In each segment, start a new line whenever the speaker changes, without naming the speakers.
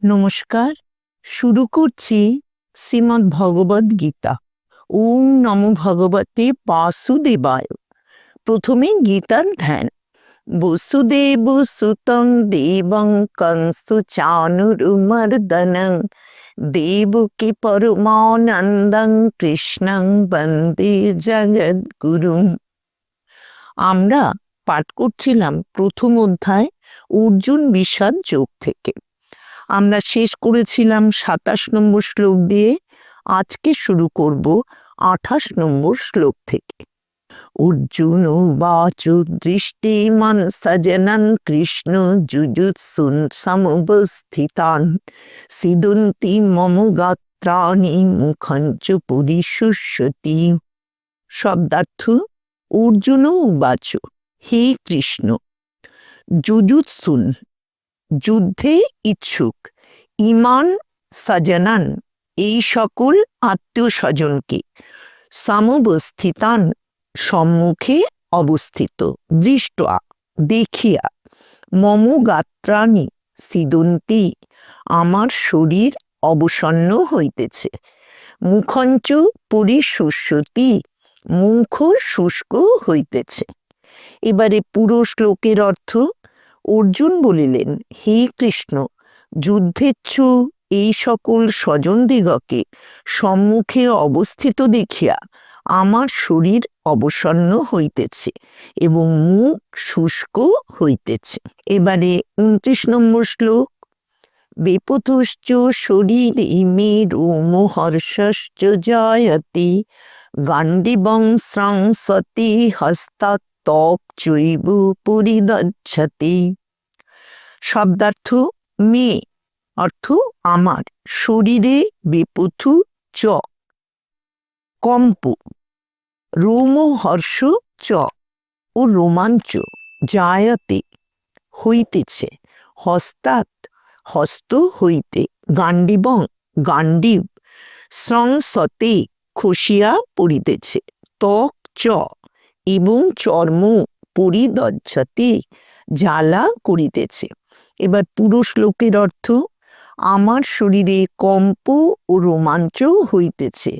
নমস্কার। শুরু করছি শ্রীমদ্ ভগবদ গীতা। ওম নমো ভগবতে বাসুদেবায়। প্রথমে গীতার ধ্যান। বসুদেব সুতং দেবং কংস চানুরমর্দনং দেবকী পরমানন্দং কৃষ্ণং বন্দে জগদ্গুরুম। আমরা পাঠ করছিলাম প্রথম অধ্যায় অর্জুন বিষাদ যোগ থেকে। আমরা শেষ করেছিলাম ২৭ নম্বর শ্লোক দিয়ে। আজকে শুরু করব ২৮ নম্বর শ্লোক থেকে। অর্জুন উবাচ দৃষ্টিমান সজনন কৃষ্ণ যুযুৎসুন সমবস্থিতান সিদন্তি মম গাত্রাণি মুখঞ্চ পরিশুষ্যতি। শব্দার্থ: অর্জুন উবাচ, হে কৃষ্ণ, যুযুৎসুন যুদ্ধে ইচ্ছুক, ইমান সজনান এই সকল আত্মীয় স্বজনকে, সমবস্থিতান সম্মুখে অবস্থিত, দৃষ্টা দেখিয়া, মম গাত্রাণি সিদন্তি আমার শরীর অবসন্ন হইতেছে, মুখঞ্চ পরিশুষ্যতি মুখ শুষ্ক হইতেছে। এবারে পুরো শ্লোকের অর্থ। অর্জুন বলিলেন, হে কৃষ্ণ, যুদ্ধেচ্ছু এই সকল স্বজনদিগকে সম্মুখে অবস্থিত দেখিয়া আমার শরীর অবসন্ন হইতেছে এবং মুখ শুষ্ক হইতেছে। এবারে ২৯ নম্বর শ্লোক। বেপথুশ্চ শরীর ইমে রোমহর্ষশ্চ জায়তে গান্ডিবং স্রংসতি হস্তাৎ ত্বক চৈব পরিদচ্ছতি। শব্দার্থ: মে অর্থ আমার, শরীরে বেপথু চ কম্প, রোমহর্ষ চ ও রোমাঞ্চ, জায়তে হইতেছে, হস্তাৎ হস্ত হইতে, গান্ডিবং গান্ডিব, স্রংসতে খসিয়া পড়িতেছে, ত্বক চ এবং চর্ম, পরিদচ্ছতে জ্বালা করিতেছে। এবার পুরো শ্লোকের অর্থ। আমার শরীরে কম্প ও রোমাঞ্চ হইতেছে,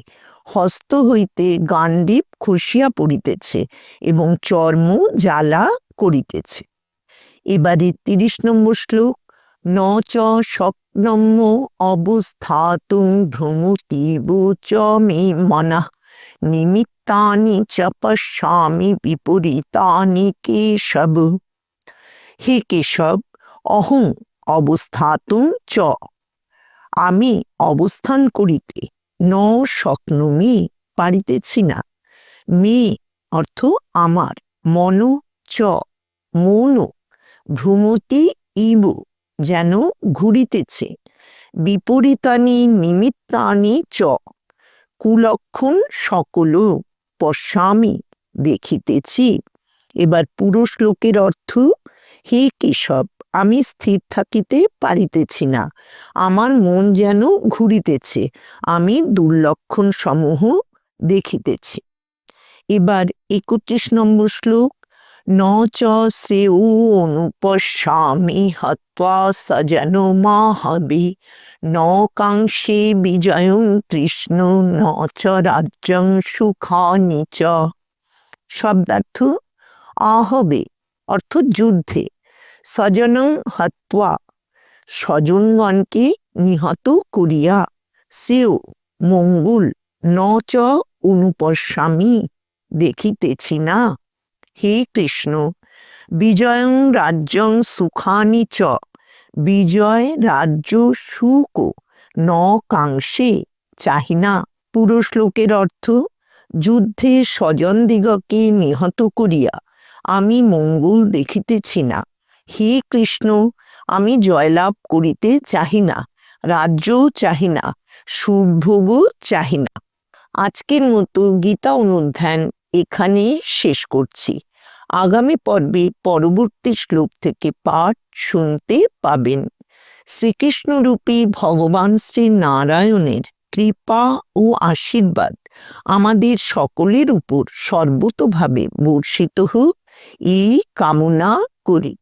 হস্ত হইতে গান্ডিব খসিয়া পড়িতেছে এবং চর্ম জ্বালা করিতেছে। এবারে ৩০ নম্বর শ্লোক। ন চ স্বপ্নম অবস্থাতুং ভ্রমতীব চ মে মনঃ নিমিত্তানি চ পশ্যামি বিপরীতানি কেশব। হে কেশব, অহং অবস্থাতুং চ আমি অবস্থান করিতে, ন শক্নোমি পারিতেছি না, মে অর্থ আমার, মন চ মন, ভ্রমতি ইব যেন ঘুরিতেছে, বিপরীতানি নিমিত্তানি চ কুলক্ষণ সকল, পশ্যামি দেখিতেছি। এবার পুরো শ্লোকের অর্থ। হে কেশব, আমি স্থির থাকিতে পারিতেছি না, আমার মন যেন ঘুরিতেছে, আমি দুর্লক্ষণ সমূহ দেখিতেছি। এবার ৩১ নম্বর শ্লোক। ন চ শ্রেয় অনুপশ্যামি হত্বা সজন মাহবে ন কাঙ্ক্ষে বিজয়ং কৃষ্ণ ন চ রাজ্যং সুখানি চ। শব্দার্থ: আহবে অর্থ যুদ্ধে, সজনং হত্বা স্বজনগণকে নিহত করিয়া, শ্রেয় মঙ্গল, ন চ অনুপশ্যামি দেখিতেছি না। হে কৃষ্ণ, বিজয়ং রাজ্যং সুখানি চ বিজয় রাজ্য সুখ ন কাঙ্ক্ষে চাহি না। পুরো শ্লোকের অর্থ। যুদ্ধে স্বজনদিগকে নিহত করিয়া আমি মঙ্গল দেখিতেছি না। হে কৃষ্ণ, আমি জয়লাভ করিতে চাহি না, রাজ্যও চাহি না, সুখভোগও চাহি না। আজকের মতো গীতা অনুধ্যান এখানেই শেষ করছি। আগামী পর্বে পরবর্তী শ্লোক থেকে পাঠ শুনতে পাবেন। শ্রীকৃষ্ণরূপী ভগবান শ্রী নারায়ণের কৃপা ও আশীর্বাদ আমাদের সকলের উপর সর্বতোভাবে বর্ষিত হোক, এই কামনা করি।